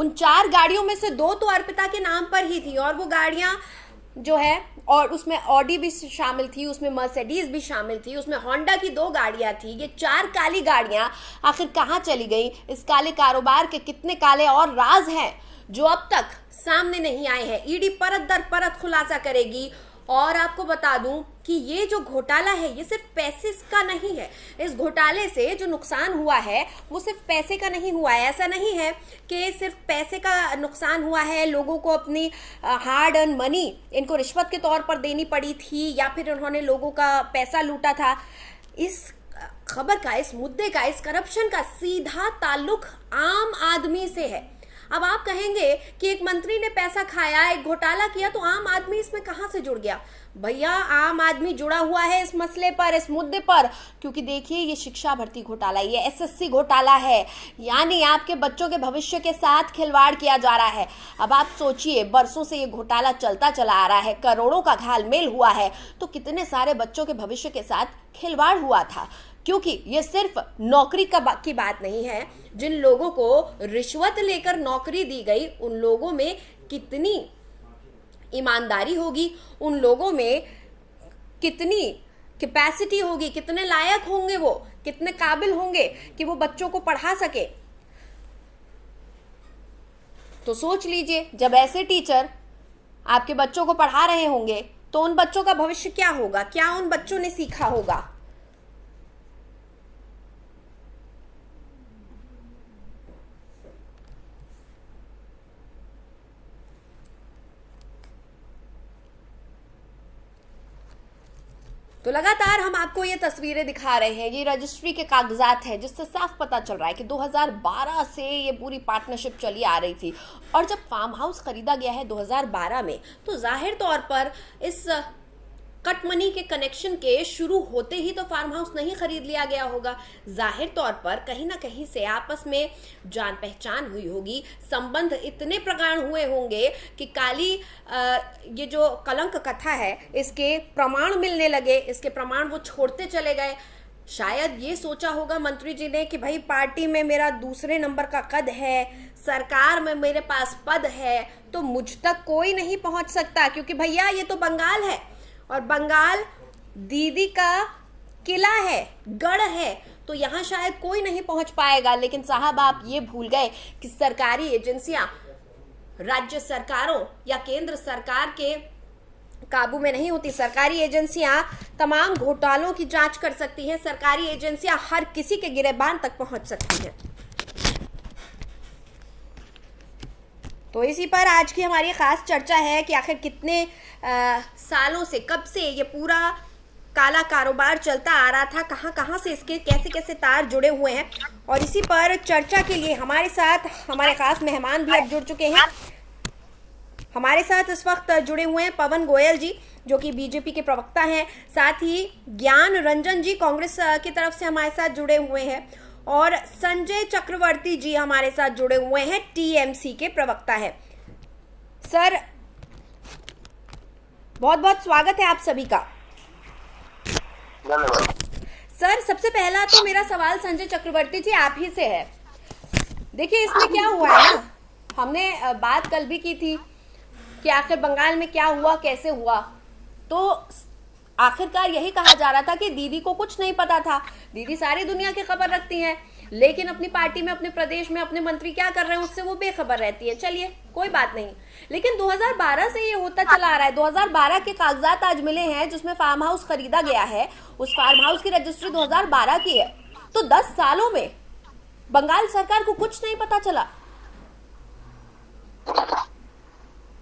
उन 4 गाड़ियों में से 2 तो अर्पिता के नाम पर ही थी, और वो गाड़ियां जो है, और उसमें ऑडी भी शामिल थी, उसमें मर्सिडीज भी शामिल थी, उसमें होंडा की 2 गाड़ियां थी। ये 4 काली गाड़ियां आखिर कहाँ चली गई? इस काले कारोबार के कितने काले और राज हैं जो अब तक सामने नहीं आए हैं? ईडी परत दर परत खुलासा करेगी। और आपको बता दूं कि ये जो घोटाला है ये सिर्फ पैसे का नहीं है। इस घोटाले से जो नुकसान हुआ है वो सिर्फ पैसे का नहीं हुआ है। ऐसा नहीं है कि सिर्फ पैसे का नुकसान हुआ है, लोगों को अपनी हार्ड अर्न मनी इनको रिश्वत के तौर पर देनी पड़ी थी, या फिर उन्होंने लोगों का पैसा लूटा था। इस खबर का, इस मुद्दे का, इस करप्शन का सीधा ताल्लुक आम आदमी से है। अब आप कहेंगे कि एक मंत्री ने पैसा खाया, एक घोटाला किया, तो आम आदमी इसमें कहां से जुड़ गया? भैया, आम आदमी जुड़ा हुआ है इस मसले पर, इस मुद्दे पर, क्योंकि देखिए ये शिक्षा भर्ती घोटाला, ये एसएससी घोटाला है, यानी आपके बच्चों के भविष्य के साथ खिलवाड़ किया जा रहा है। अब आप सोचिए, बरसों से ये घोटाला चलता चला आ रहा है, करोड़ों का घालमेल हुआ है, तो कितने सारे बच्चों के भविष्य के साथ खिलवाड़ हुआ था। क्योंकि ये सिर्फ नौकरी की बात नहीं है। जिन लोगों को रिश्वत लेकर नौकरी दी गई, उन लोगों में कितनी ईमानदारी होगी, उन लोगों में कितनी कैपेसिटी होगी, कितने लायक होंगे वो, कितने काबिल होंगे कि वो बच्चों को पढ़ा सके। तो सोच लीजिए, जब ऐसे टीचर आपके बच्चों को पढ़ा रहे होंगे तो उन बच्चों का भविष्य क्या होगा? क्या उन बच्चों ने सीखा होगा? तो लगातार हम आपको ये तस्वीरें दिखा रहे हैं, ये रजिस्ट्री के कागजात हैं, जिससे साफ पता चल रहा है कि 2012 से ये पूरी पार्टनरशिप चली आ रही थी। और जब फार्म हाउस खरीदा गया है 2012 में, तो जाहिर तौर पर इस कट मनी के कनेक्शन के शुरू होते ही तो फार्म हाउस नहीं खरीद लिया गया होगा। जाहिर तौर पर कहीं ना कहीं से आपस में जान पहचान हुई होगी, संबंध इतने प्रगाढ़ हुए होंगे कि काली ये जो कलंक कथा है इसके प्रमाण मिलने लगे, इसके प्रमाण वो छोड़ते चले गए। शायद ये सोचा होगा मंत्री जी ने कि भाई पार्टी में मेरा दूसरे नंबर का कद है, सरकार में मेरे पास पद है, तो मुझ तक कोई नहीं पहुंच सकता, क्योंकि भैया ये तो बंगाल है और बंगाल दीदी का किला है, गढ़ है, तो यहाँ शायद कोई नहीं पहुंच पाएगा। लेकिन साहब आप ये भूल गए कि सरकारी एजेंसियां राज्य सरकारों या केंद्र सरकार के काबू में नहीं होती। सरकारी एजेंसियां तमाम घोटालों की जांच कर सकती हैं, सरकारी एजेंसियां हर किसी के गिरेबान तक पहुंच सकती हैं। तो इसी पर आज की हमारी खास चर्चा है कि आखिर कितने सालों से, कब से ये पूरा काला कारोबार चलता आ रहा था, कहां कहां से इसके कैसे कैसे तार जुड़े हुए हैं। और इसी पर चर्चा के लिए हमारे साथ हमारे खास मेहमान भी अब जुड़ चुके हैं। हमारे साथ इस वक्त जुड़े हुए हैं पवन गोयल जी, जो कि बीजेपी के प्रवक्ता हैं, साथ ही ज्ञान रंजन जी कांग्रेस की तरफ से हमारे साथ जुड़े हुए हैं, और संजय चक्रवर्ती जी हमारे साथ जुड़े हुए हैं, टीएमसी के प्रवक्ता है। सर बहुत बहुत स्वागत है आप सभी का। धन्यवाद। सर सबसे पहला तो मेरा सवाल संजय चक्रवर्ती जी आप ही से है। देखिए इसमें क्या हुआ है ना, हमने बात कल भी की थी कि आखिर बंगाल में क्या हुआ, कैसे हुआ, तो आखिरकार यही कहा जा रहा था कि दीदी को कुछ नहीं पता था। दीदी सारी दुनिया की खबर रखती हैं, लेकिन अपनी पार्टी में, अपने प्रदेश में अपने मंत्री क्या कर रहे हैं उससे वो बेखबर रहती है। चलिए कोई बात नहीं, लेकिन 2012 से ये होता चला आ रहा है। 2012 के कागजात आज मिले हैं जिसमें फार्म हाउस खरीदा गया है, उस फार्म हाउस की रजिस्ट्री 2012 की है। तो 10 सालों में बंगाल सरकार को कुछ नहीं पता चला।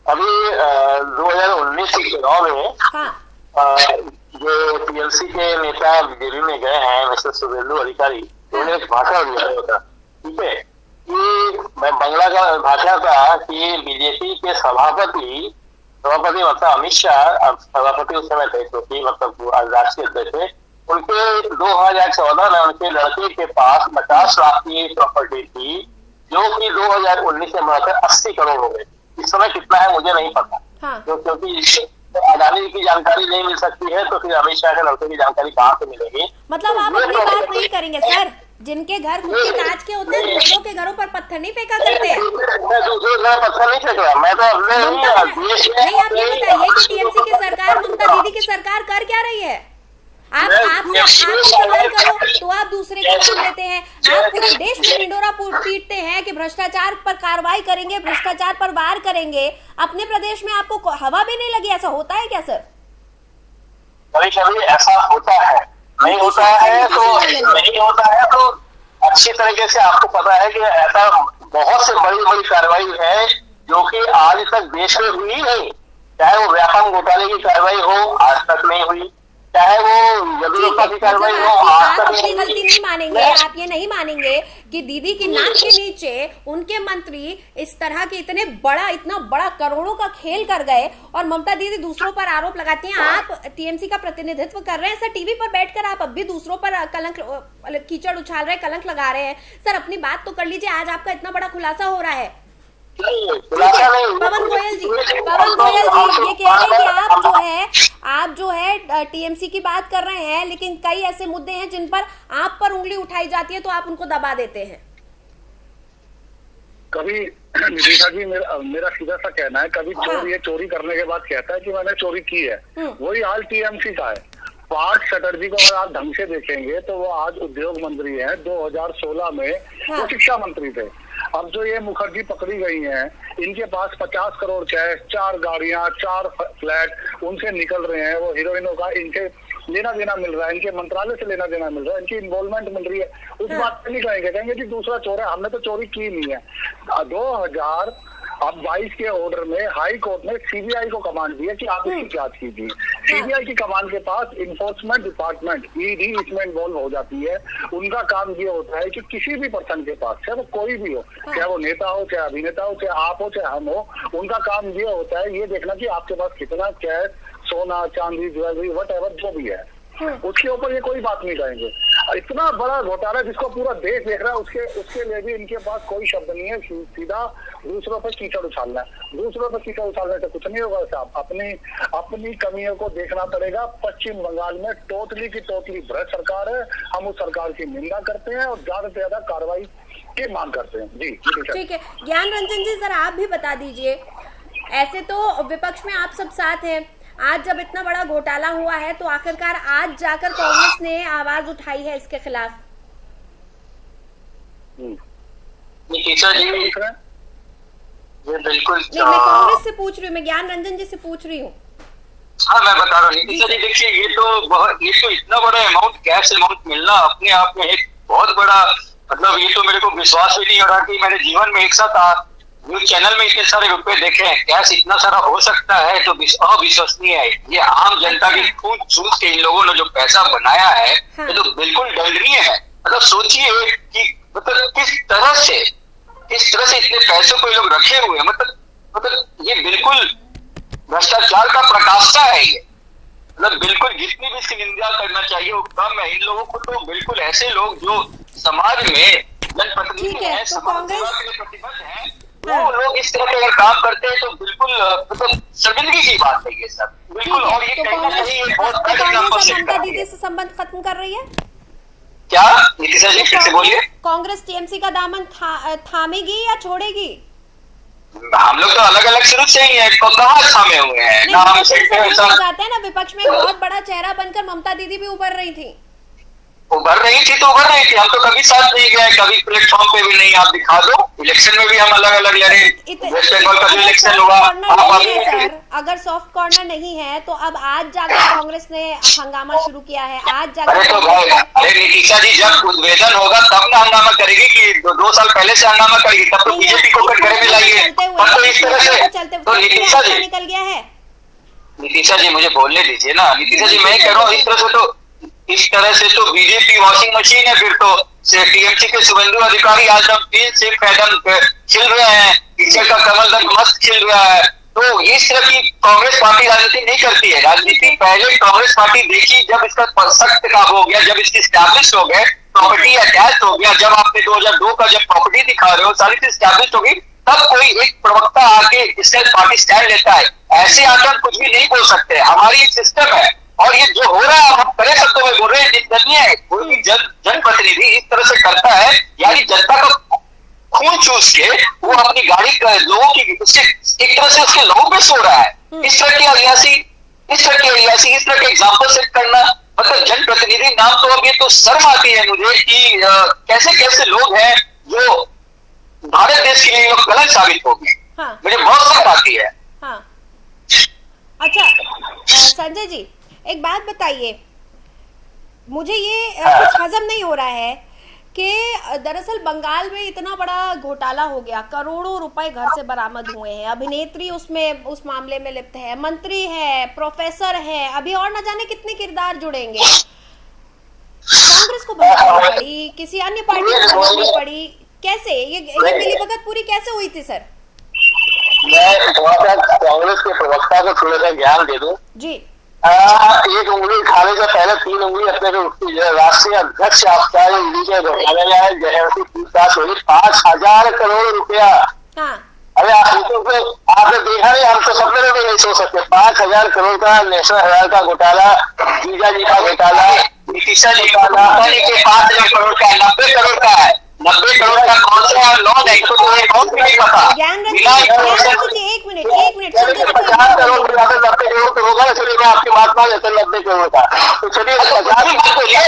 अभी 2019 के चुनाव में हाँ, जो टीएमसी के नेता दिल्ली में गए हैं, मिस्टर शुभेंदु अधिकारी, उन्होंने एक भाषण दिया था, ठीक है, कि मैं बंगला का भाषण था कि बीजेपी के सभापति मतलब अमित शाह सभापति उस समय थे, क्योंकि मतलब राष्ट्रीय अध्यक्ष थे, उनके 2014 में उनके लड़के के पास 50 लाख की प्रॉपर्टी थी, जो कि 2019 में बढ़कर 80 करोड़ हो गए। इस समय कितना है मुझे नहीं पता। हाँ। तो क्योंकि अडानी की जानकारी नहीं मिल सकती है, तो फिर अमित शाह के लड़के की जानकारी कहाँ से मिलेगी? मतलब आप अपनी बात नहीं करेंगे सर, जिनके घर खुद के कांच के होते हैं दूसरों के घरों पर पत्थर नहीं फेंका करते हैं। मैं दूसरे का पत्थर नहीं फेंक रहा, मैं तो अपने देश में। नहीं, आप ये बताइए कि टीएमसी की सरकार, ममता दीदी की सरकार कर क्या रही है? आप सवाल करो तो आप दूसरे को सुन लेते हैं। आप पूरे देश में ढिंडोरा पीटते हैं कि भ्रष्टाचार पर कार्रवाई करेंगे, भ्रष्टाचार पर वार करेंगे। अपने प्रदेश में आपको हवा भी नहीं लगी, ऐसा होता है क्या सर? कभी कभी ऐसा होता है, नहीं होता है तो अच्छी तरीके से आपको पता है कि ऐसा बहुत से बड़ी बड़ी कार्रवाई है जो कि आज तक देश में हुई नहीं। चाहे वो व्यापम घोटाले की कार्रवाई हो, आज तक नहीं हुई, चाहे वो येदियुरप्पा की कार्रवाई हो, आज तक अपनी गलती नहीं मानेंगे। आप ये नहीं मानेंगे कि दीदी की नाक के नीचे उनके मंत्री इस तरह के इतना बड़ा करोड़ों का खेल कर गए और ममता दीदी दूसरों पर आरोप लगाती हैं। आप टीएमसी का प्रतिनिधित्व कर रहे हैं सर, टीवी पर बैठकर आप अब भी दूसरों पर कलंक, कीचड़ उछाल रहे हैं, कलंक लगा रहे हैं। सर अपनी बात तो कर लीजिए, आज आपका इतना बड़ा खुलासा हो रहा है। पवन गोयल जी ये कह रहे हैं कि आप जो है टीएमसी की बात कर रहे हैं, लेकिन कई ऐसे मुद्दे हैं जिन पर आप पर उंगली उठाई जाती है तो आप उनको दबा देते हैं। कभी नितिशा जी, मेरा सीधा सा कहना है, कभी चोरी करने के बाद कहता है कि मैंने चोरी की है। वही हाल टीएमसी का है। पार्थ चटर्जी को अगर आप ढंग से देखेंगे तो वो आज उद्योग मंत्री हैं, 2016 में वो शिक्षा मंत्री थे। अब जो ये मुखर्जी पकड़ी गई हैं, इनके पास 50 करोड़ कैश, 4 गाड़ियां, 4 फ्लैट उनसे निकल रहे हैं। वो हीरोइनों का इनके लेना देना मिल रहा है, इनके मंत्रालय से लेना देना मिल रहा है, इनकी इन्वॉल्वमेंट मिल रही है। उस बात पे नहीं कहेंगे कि दूसरा चोर है, हमने तो चोरी की नहीं है। 2022 के ऑर्डर में हाई कोर्ट ने सीबीआई को कमांड दी है कि आप इसकी जांच कीजिए। सीबीआई की कमान के पास इन्फोर्समेंट डिपार्टमेंट ईडी इसमें इन्वॉल्व हो जाती है। उनका काम ये होता है कि किसी भी पर्सन के पास, चाहे वो कोई भी हो, चाहे वो नेता हो, चाहे अभिनेता हो, चाहे आप हो, चाहे हम हो, उनका काम ये होता है ये देखना कि आपके पास कितना कैश, सोना, चांदी, ज्वेलरी, व्हाटएवर जो भी है, उसके ऊपर ये कोई बात नहीं करेंगे। इतना बड़ा घोटाला जिसको पूरा देश देख रहा है, उसके लिए भी इनके पास कोई शब्द नहीं है। सीधा दूसरों पर कीचड़ उछालना है। दूसरों पर कीचड़ उछालने से कुछ नहीं होगा साहब। अपनी कमियों को देखना पड़ेगा। पश्चिम बंगाल में टोटली की टोटली भ्रष्ट सरकार है। हम उस सरकार की निंदा करते हैं और ज्यादा से ज्यादा कार्रवाई की मांग करते हैं। जी ठीक है। ज्ञान रंजन जी सर आप भी बता दीजिए, ऐसे तो विपक्ष में आप सब साथ हैं, आज जब इतना बड़ा घोटाला हुआ है तो आखिरकार आज जाकर कांग्रेस ने आवाज उठाई है इसके खिलाफ। नितिशा जी ये बिल्कुल नहीं, मैं कांग्रेस से पूछ रही हूँ, मैं ज्ञान रंजन जी से पूछ रही हूँ। हाँ मैं बता रहा हूँ नितिशा जी, देखिए ये तो इतना बड़ा अमाउंट, कैश अमाउंट मिलना अपने आप में एक बहुत बड़ा, मतलब ये तो मेरे को विश्वास भी नहीं हो रहा कि मेरे जीवन में एक साथ न्यूज चैनल में इतने सारे रुपए देखे हैं। कैश इतना सारा हो सकता है तो अविश्वसनीय है। ये आम जनता की खून चूस के इन लोगों ने जो पैसा बनाया है ये तो बिल्कुल दंडनीय है। मतलब सोचिए कि मतलब किस तरह से इतने पैसों को ये लोग रखे हुए हैं। मतलब ये बिल्कुल भ्रष्टाचार का प्रकाशा है ये। मतलब बिल्कुल जितनी भी इसकी निंदा करना चाहिए वो कम है। इन लोगों को तो बिल्कुल ऐसे लोग जो समाज में जनप्रतिनिधि है, समाज सेवा के लिए प्रतिबद्ध है, वो लोग इस तरह के अगर काम करते हैं तो बिल्कुल मतलब शर्मिंदगी की बात है ये सब बिल्कुल। और ये कहीं ना कहीं बहुत बड़ा एग्जांपल सेट ममता दीदी से संबंध खत्म कर रही है क्या? नितिशा जी फिर से बोलिए। कांग्रेस टीएमसी का दामन थामेगी या छोड़ेगी? हम लोग तो अलग अलग शुरू से ही है, कहाँ थामे हुए हैं ना। हम जाते हैं ना, विपक्ष में बहुत बड़ा चेहरा बनकर ममता दीदी भी उभर रही थी। उभर रही थी। हम तो कभी साथ नहीं गए, कभी प्लेटफॉर्म पे भी नहीं। आप दिखा दो, इलेक्शन में भी हम अलग अलग लड़े। वेस्ट बंगाल का जो इलेक्शन हुआ, अगर सॉफ्ट कॉर्नर नहीं है तो अब आज जाकर कांग्रेस ने हंगामा शुरू किया है। आज जाकर अरे नितिशा जी जब उद्भेदन होगा तब ना हंगामा करेगी कि 2 साल पहले से हंगामा करेगी, तब तो बीजेपी को घर में लाइए। तो इस तरह से तो नितिशा जी निकल गया है। नितिशा जी मुझे बोलने दीजिए ना। नितिशा जी मैं कह रहा हूँ इस तरह से तो बीजेपी वॉशिंग मशीन है। फिर तो टीएमसी के शुभेंदु अधिकारी आज हम 3 से कदम खिल रहे हैं, पीछे का कमल दल मस्त खिल रहा है। तो इस तरह की कांग्रेस पार्टी राजनीति नहीं करती है। राजनीति पहले कांग्रेस पार्टी देखी जब इसका सख्त काम हो गया, जब इसकी स्टैब्लिश हो गए, प्रॉपर्टी अटैच हो गया, जब आपने 2002 का जब प्रॉपर्टी दिखा रहे हो, सारी चीज स्टैब्लिश होगी, तब कोई एक प्रवक्ता आके इसका पार्टी स्टैंड लेता है। ऐसे आकर कुछ भी नहीं बोल सकते। हमारी एक सिस्टम है और ये जो हो रहा है हम करे सकते हुए बोल रहे हैं। कोई भी जनप्रतिनिधि इस तरह से करता है, यानी जनता का खून चूस के वो अपनी गाड़ी लोगों की उसके एक तरह से उसके लोगों पे सो रहा है। इस तरह के अयासी, इस तरह के एग्जाम्पल सेट करना, मतलब जनप्रतिनिधि नाम तो अब ये तो शर्म आती है मुझे कि कैसे कैसे लोग हैं जो भारत देश के लिए गलत साबित हो गए। हाँ। मुझे बहुत शर्म आती है। हाँ। अच्छा संजय जी, एक बात बताइए, मुझे ये कुछ हजम नहीं हो रहा है कि दरअसल बंगाल में इतना बड़ा घोटाला हो गया, करोड़ों रुपए घर से बरामद हुए हैं, अभिनेत्री उसमें उस मामले में लिप्त है, मंत्री है, प्रोफेसर है, अभी और न जाने कितने किरदार जुड़ेंगे। कांग्रेस को भगानी पड़ी, किसी अन्य पार्टी को भगानी पड़ी, कैसे ये मिलीभगत पूरी कैसे हुई थी सर? मैं थोड़ा सा कांग्रेस के प्रवक्ता को थोड़ा सा ज्ञान दे दूं जी। एक उंगली उठाने से पहले 3 उंगली अपने को राष्ट्रीय अध्यक्ष आपका ईडी के घोटाले में जैसे पूछताछ हुई 5,000 करोड़ रुपया। हाँ। अरे आपने देखा नहीं, हम तो सपने में भी नहीं सोच सकते। 5,000 करोड़ का नेशनल हेराल्ड का घोटाला, जीजा जी का घोटाला, नीतीशा जी का 5,000 करोड़ का 90 करोड़ का है। 90 करोड़ का कौन सा लोन है इसको तो बहुत भी नहीं पता। ज्ञान रंजन जी एक मिनट 50 करोड़ 90 करोड़ तो होगा, इसलिए मैं आपकी बात मान लेते 90 करोड़ का। तो चलिए 50 बोलिए,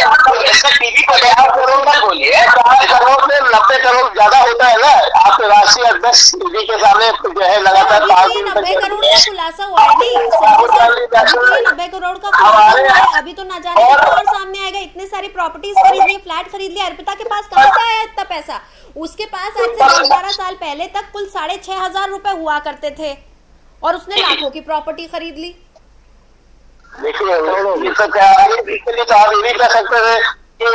टीवी पर 50 करोड़ का बोलिए, 50 करोड़ से 90 करोड़ ज्यादा होता है ना। आपके राष्ट्रीय अध्यक्ष टीवी के सामने जो है लगातार 90 करोड़ का खुलासा हुआ है, नहीं 90 करोड़ का खुलासा हुआ है, अभी तो ना जाने और सामने आएगा। इतने सारी प्रॉपर्टीज खरीद ली, फ्लैट खरीद लिया, अर्पिता के पास कहां से आया इतना पैसा? उसके पास आज से 10-12 साल पहले तक कुल 6,500 रुपए हुआ करते थे और उसने लाखों की प्रॉपर्टी खरीद ली। देखिए ये सब क्या है, इसके लिए तो आप ये भी कह सकते थे कि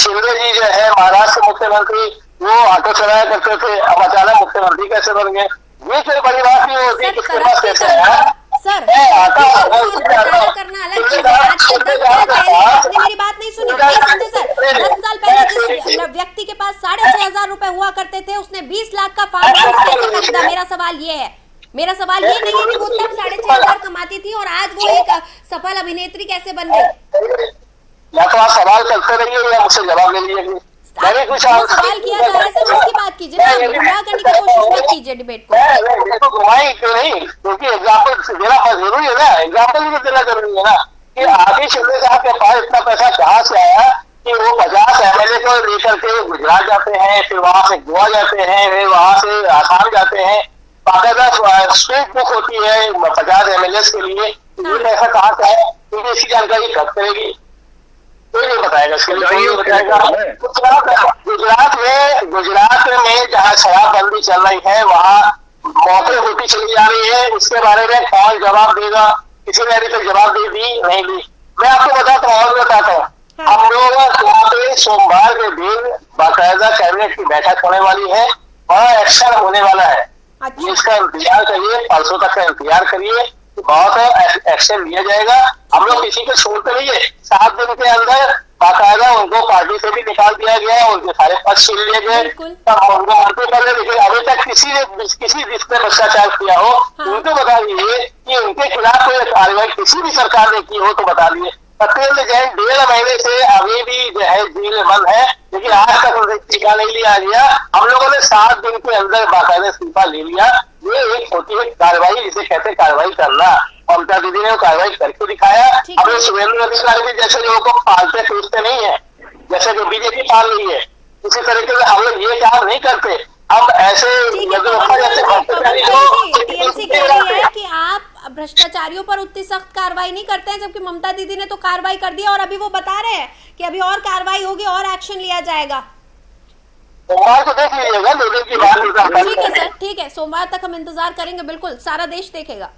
शिंदे जी जो है महाराष्ट्र मुख्यमंत्री, वो ऑटो चलाया करते थे, अब अचानक मुख्यमंत्री कैसे बन गए? ये कोई बड़ी बात नहीं होती, किसके पास कैसे है सर करना अलग चीज है। आज से 10 साल पहले आपने मेरी बात नहीं सुनी संजय सर। 10 साल पहले जिस व्यक्ति के पास 6,500 रुपए हुआ करते थे, उसने 20 लाख का फार्म हाउस कैसे खरीदा? मेरा सवाल ये है, मेरा सवाल ये नहीं है कि वो तब 6,500 कमाती थी और आज वो एक सफल अभिनेत्री कैसे बन गई। या तो आप सवाल करते रहिए या मुझसे जवाब ले लीजिए। मैंने कुछ सवाल किया जा रहा है सर, उसकी बात कीजिए, गुमराह करने की कोशिश मत कीजिए डिबेट को। घुमाई क्यों नहीं, क्योंकि एग्जाम्पल देना जरूरी है ना, एग्जाम्पल भी देना जरूरी है ना कि आगे शिंदे साहब के पास इतना पैसा कहाँ से आया कि वो 50 MLA को लेकर के गुजरात जाते हैं, फिर वहां से गोवा जाते हैं, फिर वहां से आसाम जाते हैं, बाकायदा स्वीट बुक होती है 50 MLA के लिए। ये पैसा कहाँ से आया, क्योंकि इसकी जानकारी कब करेगी कोई नहीं बताएगा, इसके लिए कोई नहीं बताएगा। गुजरात में जहाँ शराबबंदी चल रही है वहाँ मौतें होती चली जा रही है, इसके बारे में कौन जवाब देगा? किसी ने अभी तक जवाब दे दी नहीं दी। मैं आपको बताता हूँ और बताता हूँ, हम लोग वहाँ पे सोमवार के दिन बाकायदा कैबिनेट की बैठक होने वाली है और एक्शन होने वाला है। इसका इंतजार करिए, परसों तक का इंतजार करिए, बहुत एक्शन लिया जाएगा। हम लोग किसी को छोड़ते नहीं है। 7 दिन के अंदर बाकायदा उनको पार्टी से भी निकाल दिया गया, उनके सारे पद छीन लिए गए, उनको मंत्री कर ले। लेकिन अभी तक किसी जिसने भ्रष्टाचार किया हो उनको बता दीजिए कि उनके खिलाफ कोई कार्रवाई किसी भी सरकार ने की हो तो बता दीजिए। सत्येंद्र जैन 1.5 महीने से अभी भी जो है जेल में बंद है, लेकिन आज तक उनसे टीका नहीं लिया गया। हम लोगों ने 7 दिन के अंदर बाकायदा इस्तीफा ले लिया। ये एक होती है कार्रवाई, जिसे कहते कार्रवाई करना। ममता दीदी ने कार्रवाई करके दिखाया। अब ये शुभेंदु अधिकारी भी जैसे लोगों को पालते पूछते नहीं है, जैसे जो बीजेपी पाल रही है, उसी तरीके से हम लोग ये काम नहीं करते। अब ऐसे कि आप भ्रष्टाचारियों पर उतनी सख्त कार्रवाई नहीं करते हैं, जबकि ममता दीदी ने तो कार्रवाई कर दी और अभी वो बता रहे हैं कि अभी और कार्रवाई होगी और एक्शन लिया जाएगा। सोमवार को देख लीजिएगा, 2 दिन की बात। ठीक है सर, ठीक है, सोमवार तक हम इंतजार करेंगे, बिल्कुल सारा देश देखेगा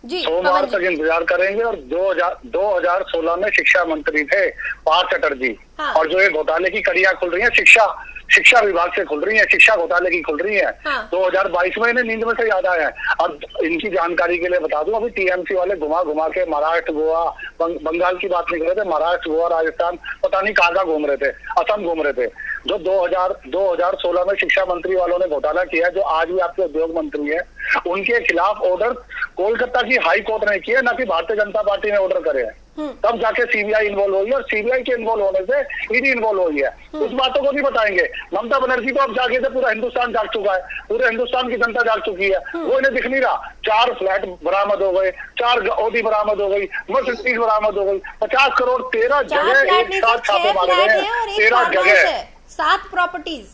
जी। सोमवार तक इंतजार करेंगे। और 2016 में शिक्षा मंत्री थे पार्थ चटर्जी, और जो ये घोटाले की कड़ियां खुल रही है शिक्षा विभाग से खुल रही है, शिक्षा घोटाले की खुल रही है। 2022 में इन्हें नींद में से याद आया है। अब इनकी जानकारी के लिए बता दूं, अभी टीएमसी वाले घुमा के महाराष्ट्र, गोवा, बंगाल की बात नहीं कर रहे थे, महाराष्ट्र, गोवा, राजस्थान, पता नहीं कहाँ घूम रहे थे, असम घूम रहे थे। जो 2016 में शिक्षा मंत्री वालों ने घोटाला किया, जो आज भी आपके उद्योग मंत्री है, उनके खिलाफ ऑर्डर कोलकाता की हाई कोर्ट ने की है, ना कि भारतीय जनता पार्टी ने ऑर्डर करे हैं। तब जाके सीबीआई इन्वॉल्व हुई है, और सीबीआई के इन्वॉल्व होने से ईडी इन्वॉल्व हुई है। उस बातों को नहीं बताएंगे। ममता बनर्जी को अब जाके से पूरा हिंदुस्तान जाग चुका है, पूरे हिंदुस्तान की जनता जाग चुकी है, वो इन्हें दिख नहीं रहा। 4 फ्लैट बरामद हो गए, 4 ऑडी बरामद हो गई, मर्सिडीज बरामद हो गई, 50 करोड़ 13 जगह एक साथ छापे मारे गए हैं। 13 जगह, 7 प्रॉपर्टीज,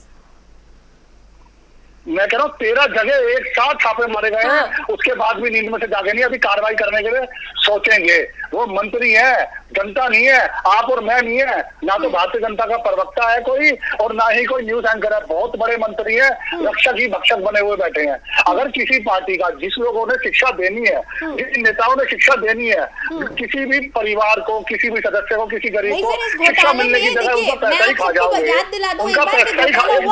मैं कह रहा हूँ 13 जगह एक साथ छापे मारे गए हैं। उसके बाद भी नींद में से जागे नहीं, अभी कार्रवाई करने के लिए सोचेंगे। वो मंत्री है, जनता नहीं है, आप और मैं नहीं है। ना तो भारतीय जनता का प्रवक्ता है कोई, और ना ही कोई न्यूज एंकर है। बहुत बड़े मंत्री है, रक्षक ही भक्षक बने हुए बैठे हैं। अगर किसी पार्टी का, जिस लोगों ने शिक्षा देनी है, जिन नेताओं ने शिक्षा देनी है, किसी भी परिवार को, किसी भी सदस्य को, किसी गरीब को शिक्षा मिलने की जगह उनका पैसा ही खा जाओगे, उनका पैसा ही खा जाओगे।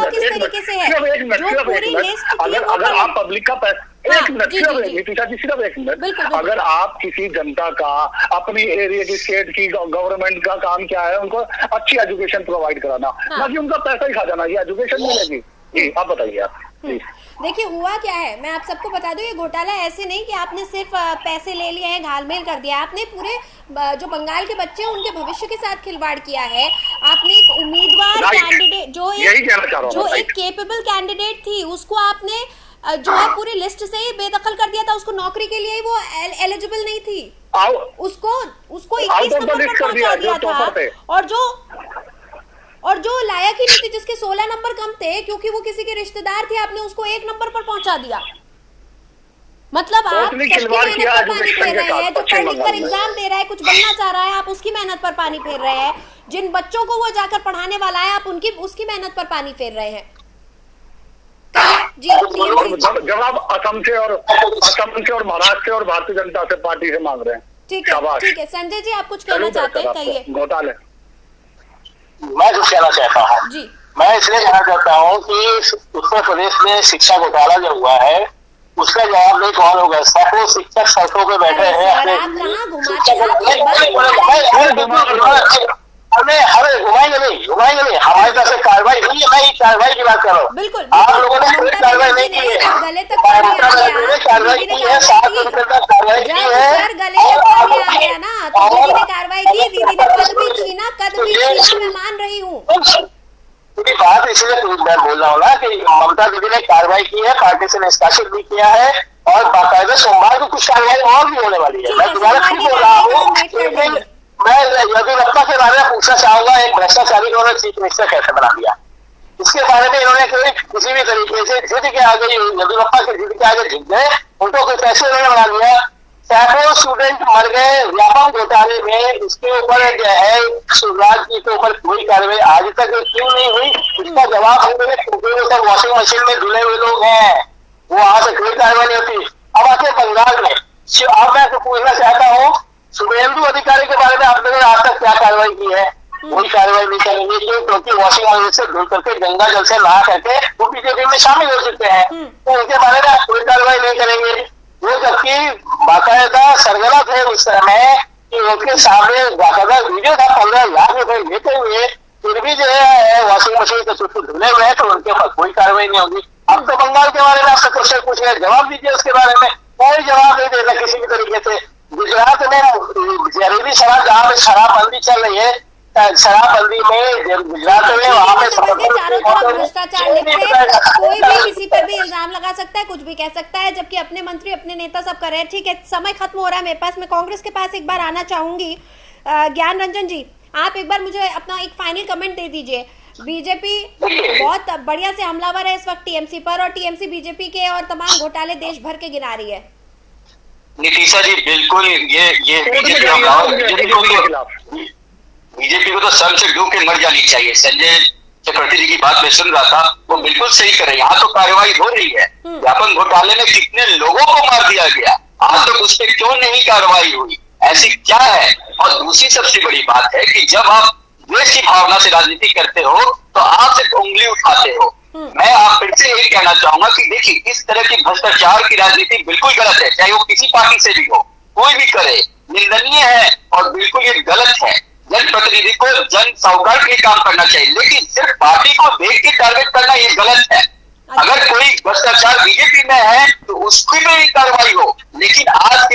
अगर आप पब्लिक का पैसा, एक मिनट नितिशा जी, सिर्फ एक मिनट, अगर आप किसी जनता का, अपनी एरिया की, स्टेट की, गवर्नमेंट का काम क्या है, उनको अच्छी एजुकेशन प्रोवाइड कराना, ना कि उनका पैसा ही खा जाना। ये एजुकेशन मिलेगी? जी आप बताइए आप। देखिए हुआ क्या है, मैं आप सबको बता दूं, ये घोटाला ऐसे नहीं कि आपने सिर्फ पैसे ले लिए हैं, घालमेल कर दिया। आपने पूरे जो बंगाल के बच्चे हैं उनके भविष्य के साथ खिलवाड़ किया है। आपने एक उम्मीदवार कैंडिडेट, जो एक केपेबल कैंडिडेट थी, उसको आपने जो है पूरी लिस्ट से ही बेदखल कर दिया था। उसको नौकरी के लिए वो एलिजिबल नहीं थी, उसको 21 नंबर पर पहुंचा दिया था। और जो लायक ही नहीं थी, जिसके 16 नंबर कम थे, क्योंकि वो किसी के रिश्तेदार थे, आपने उसको 1 नंबर पर पहुंचा दिया। मतलब आप सबकी मेहनत पर पानी फेर रहे हैं। जो पढ़ लिख कर एग्जाम दे रहा है, कुछ बनना चाह रहा है, आप उसकी मेहनत पर पानी फेर रहे हैं। जिन बच्चों को वो जाकर पढ़ाने वाला है, आप उसकी मेहनत पर पानी फेर रहे हैं। जी जब आप असम से और महाराष्ट्र से और भारतीय जनता से पार्टी से मांग रहे हैं। ठीक है संजय जी, आप कुछ कहना चाहते हैं, कहिए। घोटाले मैं कुछ कहना चाहता हूँ जी। मैं इसलिए कहना चाहता हूँ कि उत्तर प्रदेश में शिक्षा घोटाला जो हुआ है, उसका जवाब नहीं कौन होगा। सैकड़ों शिक्षक सड़कों पे बैठे हैं। घुमाएंगे नहीं, हमारी तरफ से कार्रवाई हुई है। मैं ये कार्रवाई की बात कर रहा हूँ। आप लोगों ने कोई कार्रवाई नहीं की है, कार्रवाई की है, 7 घंटे तक कार्रवाई की है। मैं मान रही हूँ पूरी बात, इसलिए मैं बोल रहा हूँ ना कि ममता दीदी ने कार्रवाई की है, पार्टी से निष्कासित भी किया है, और बाकायदा सोमवार को कुछ कार्रवाई और भी होने वाली है। मैं दोबारा फिर बोल रहा हूँ, मैं येदियुरप्पा के बारे में पूछना चाहूंगा, एक भ्रष्टाचारी को उन्होंने चीफ मिनिस्टर कैसे बना दिया, इसके बारे में इन्होंने किसी भी तरीके से जिद के आगे, येदियुरप्पा के जिद के आगे झुक गए, उनको कोई पैसे उन्होंने बना दिया। सैकड़ों स्टूडेंट मर गए व्यापक घोटाले में, इसके ऊपर जो है शिवराज जी के ऊपर कोई कार्रवाई आज तक क्यों नहीं हुई, इसका जवाब हमने, क्योंकि वो सब वॉशिंग मशीन में धुले हुए लोग हैं, वो वहां से कोई कार्रवाई नहीं होती। अब आके बंगाल में, अब मैं पूछना चाहता हूँ, शुभेंदु अधिकारी के बारे में आपने आज तक क्या कार्रवाई की है? कोई कार्रवाई नहीं करेंगे, क्योंकि वॉशिंग मशीन से धुल करके, गंगा जल से नहा करके वो बीजेपी में शामिल हो चुके हैं, तो उनके बारे में आप कोई कार्रवाई नहीं करेंगे। वो जबकि बाकायदा सरगना थे उस समय कि उनके सामने बाकायदा वीडियो था, 15 लाख रुपए लेते हुए, फिर भी जो है वॉशिंग मशीन के चुटकी धुले हुए हैं, तो उनके पास कोई कार्रवाई नहीं होगी। अब तो बंगाल के बारे में आपसे क्वेश्चन पूछ रहे हैं, जवाब दीजिए उसके बारे में। कोई जवाब नहीं देता किसी भी तरीके से। गुजरात में जहरीली शराब, जहाँ पे शराबबंदी चल रही है, शराबबंदी में गुजरात में, वहाँ पे भ्रष्टाचार लिखते हैं, कोई भी किसी पर भी इल्जाम लगा सकता है, कुछ भी कह सकता है, जबकि अपने मंत्री, अपने नेता सब कर रहे हैं। ठीक है, समय खत्म हो रहा है मेरे पास। मैं कांग्रेस के पास एक बार आना चाहूंगी। ज्ञान रंजन जी, आप एक बार मुझे अपना एक फाइनल कमेंट दे दीजिए। बीजेपी बहुत बढ़िया से हमलावर है इस वक्त टीएमसी पर, और टीएमसी बीजेपी के और तमाम घोटाले देश भर के गिना रही है। नितिशा जी बिल्कुल, ये बीजेपी को तो सर से डूब के मर जानी चाहिए। संजय चक्रवर्ती जी की बात मैं सुन रहा था, वो बिल्कुल सही कर रहे हैं। यहाँ तो कार्रवाई हो रही है, व्यापक घोटाले में कितने लोगों को मार दिया गया, आज तक उस पर क्यों नहीं कार्रवाई हुई, ऐसी क्या है? और दूसरी सबसे बड़ी बात है कि जब आप देश की भावना से राजनीति करते हो तो आप सिर्फ उंगली उठाते हो। मैं आप फिर से यही कहना चाहूंगा कि देखिए, इस तरह की भ्रष्टाचार की राजनीति बिल्कुल गलत है, चाहे वो किसी पार्टी से भी हो, कोई भी करे, निंदनीय है और बिल्कुल ये गलत है। जनप्रतिनिधि को जन साहूकार के लिए काम करना चाहिए, लेकिन सिर्फ पार्टी को देख के टारगेट करना ये गलत है। अगर कोई भ्रष्टाचार बीजेपी में है तो उसकी भी कार्रवाई हो, लेकिन आज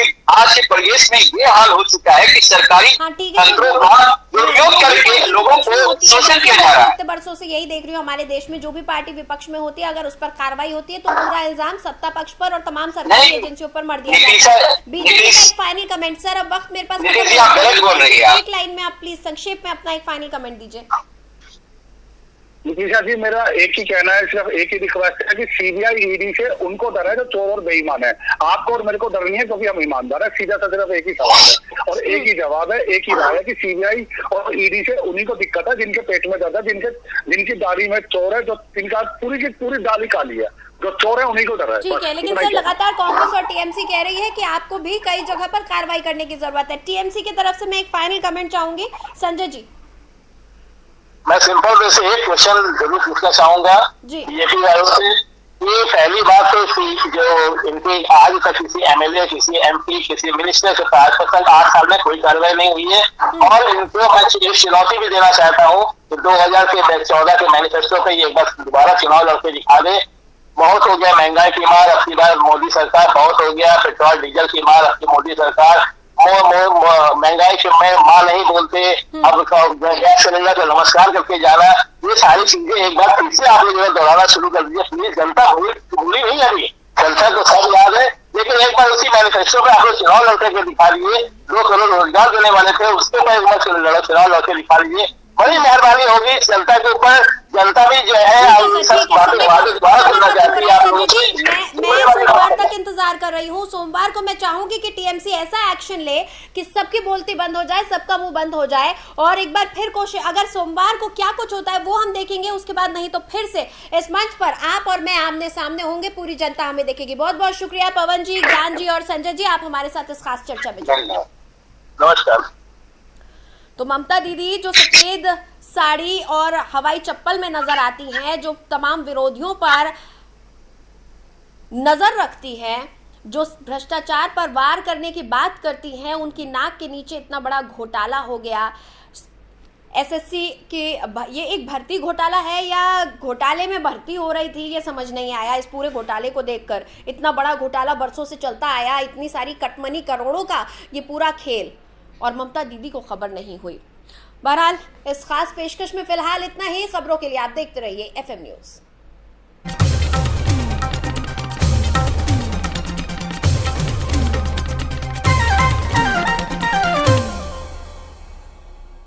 के परिवेश में ये हाल हो चुका है कि सरकारी तंत्रों का दुरुपयोग करके लोगों को शोषण किया जा रहा है। इतने बरसों से यही देख रही हूँ हमारे देश में, जो भी पार्टी विपक्ष में होती है अगर उस पर कार्रवाई होती है तो पूरा इल्जाम सत्ता पक्ष पर और तमाम सरकारी एजेंसियों पर मर दिया जाता है। बीजेपी का एक फाइनल कमेंट सर, अब वक्त मेरे पास एक लाइन में आप प्लीज संक्षेप में अपना एक फाइनल कमेंट दीजिए। नितीशा जी, मेरा एक ही कहना है, सिर्फ एक ही रिक्वेस्ट है कि सीबीआई ईडी से उनको डर है जो चोर और बेईमान है। आपको और मेरे को डर नहीं है क्योंकि हम ईमानदार है। सीधा सा सिर्फ एक ही सवाल है और एक ही जवाब है, एक ही राय है कि सीबीआई और ईडी से उन्हीं को दिक्कत है जिनके पेट में दर्द है, जिनकी दाढ़ी में चोर है, जो जिनका पूरी की पूरी दाढ़ी काली है, जो चोर है उन्हीं को डर है। ठीक है, लेकिन सर लगातार कांग्रेस और टीएमसी कह रही है कि आपको भी कई जगह पर कार्रवाई करने की जरूरत है। टीएमसी की तरफ से मैं एक फाइनल कमेंट चाहूंगी, संजय जी। मैं सिंपल वैसे एक क्वेश्चन जरूर पूछना चाहूंगा बीजेपी वालों से। ये पहली बात तो जो इनके आज तक किसी एमएलए, किसी एमपी, किसी मिनिस्टर के पास तक 8 साल में कोई कार्रवाई नहीं हुई है। और इनको मैं एक चुनौती भी देना चाहता हूँ कि 2014 के मैनिफेस्टो पे ये एक बार दोबारा चुनाव लड़के दिखा दे। बहुत हो गया महंगाई की मार, अब की बार मोदी सरकार, बहुत हो गया पेट्रोल डीजल की मार, अब की मोदी सरकार। महंगाई के में माँ नहीं बोलते, अब गैस सिलेंडर को नमस्कार करके जाना, ये सारी चीजें एक बार फिर से आप लोग दोहराना शुरू कर दीजिए प्लीज। जनता भूली नहीं अभी, जनता को सब याद है, लेकिन एक बार उसी मैनिफेस्टो पे आप लोग चुनाव लड़के के दिखा दीजिए। 2 करोड़ रोजगार देने वाले थे, उसके ऊपर एक बार चुनाव लड़के दिखा दीजिए, बड़ी मेहरबानी होगी जनता के ऊपर। जनता भी जो है मैं सोमवार तक इंतजार कर रही हूँ। सोमवार को मैं चाहूंगी कि टीएमसी ऐसा एक्शन ले कि सबकी बोलती बंद हो जाए, सबका मुंह बंद हो जाए। और एक बार फिर कोशिश, अगर सोमवार को क्या कुछ होता है वो हम देखेंगे, उसके बाद नहीं तो फिर से इस मंच पर आप और मैं आमने सामने होंगे, पूरी जनता हमें देखेगी। बहुत बहुत शुक्रिया पवन जी, ज्ञान जी और संजय जी, आप हमारे साथ इस खास चर्चा में जुड़े। नमस्कार। तो ममता दीदी जो सफेद साड़ी और हवाई चप्पल में नजर आती हैं, जो तमाम विरोधियों पर नजर रखती है, जो भ्रष्टाचार पर वार करने की बात करती हैं, उनकी नाक के नीचे इतना बड़ा घोटाला हो गया। एसएससी के ये एक भर्ती घोटाला है या घोटाले में भर्ती हो रही थी, ये समझ नहीं आया इस पूरे घोटाले को देखकर। इतना बड़ा घोटाला बरसों से चलता आया, इतनी सारी कटमनी करोड़ों का ये पूरा खेल, और ममता दीदी को खबर नहीं हुई। बहरहाल इस खास पेशकश में फिलहाल इतना ही। खबरों के लिए आप देखते रहिए एफएम न्यूज़।